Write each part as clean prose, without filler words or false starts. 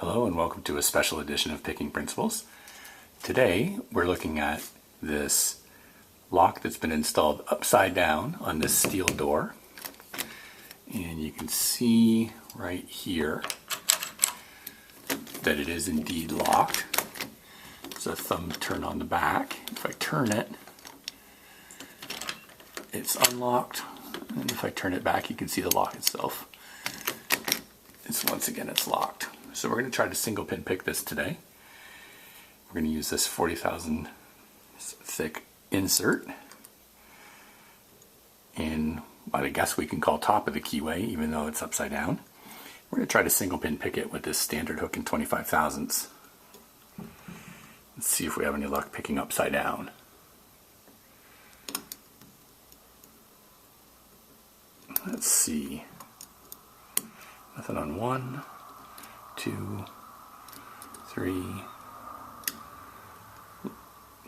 Hello and welcome to a special edition of Picking Principles. Today we're looking at this lock that's been installed upside down on this steel door. And you can see right here that it is indeed locked. There's a thumb turn on the back. If I turn it, it's unlocked. And if I turn it back, you can see the lock itself. Once again, it's locked. So we're going to try to single pin pick this today. We're going to use this 40,000 thick insert in what I guess we can call top of the keyway, even though it's upside down. We're going to try to single pin pick it with this standard hook in 25 thousandths. Let's see if we have any luck picking upside down. Let's see. Nothing on 1, 2, 3,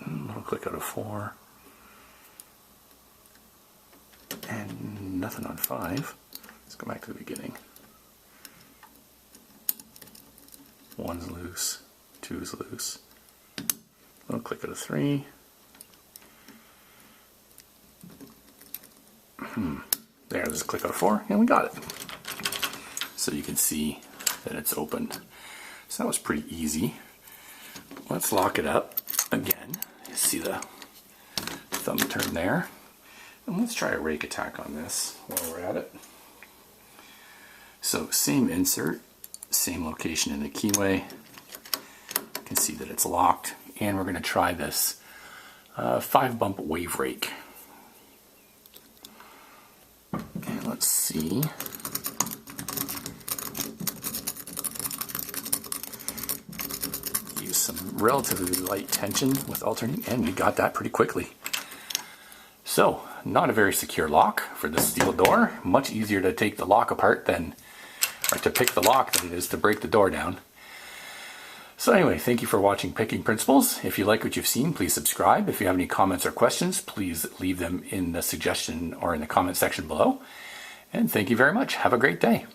little click out of 4, and nothing on 5. Let's go back to the beginning. 1's loose, 2's loose, little click out of 3. There's a click out of 4, and we got it. So you can see that it's open. So that was pretty easy. Let's lock it up again. You see the thumb turn there. And let's try a rake attack on this while we're at it. So same insert, same location in the keyway. You can see that it's locked. And we're going to try this 5-bump wave rake. And let's see. Some relatively light tension with alternating, and we got that pretty quickly. So, not a very secure lock for the steel door. Much easier to take the lock apart than, or to pick the lock than it is to break the door down. So anyway, thank you for watching Picking Principles. If you like what you've seen, please subscribe. If you have any comments or questions, please leave them in the suggestion or in the comment section below. And thank you very much. Have a great day.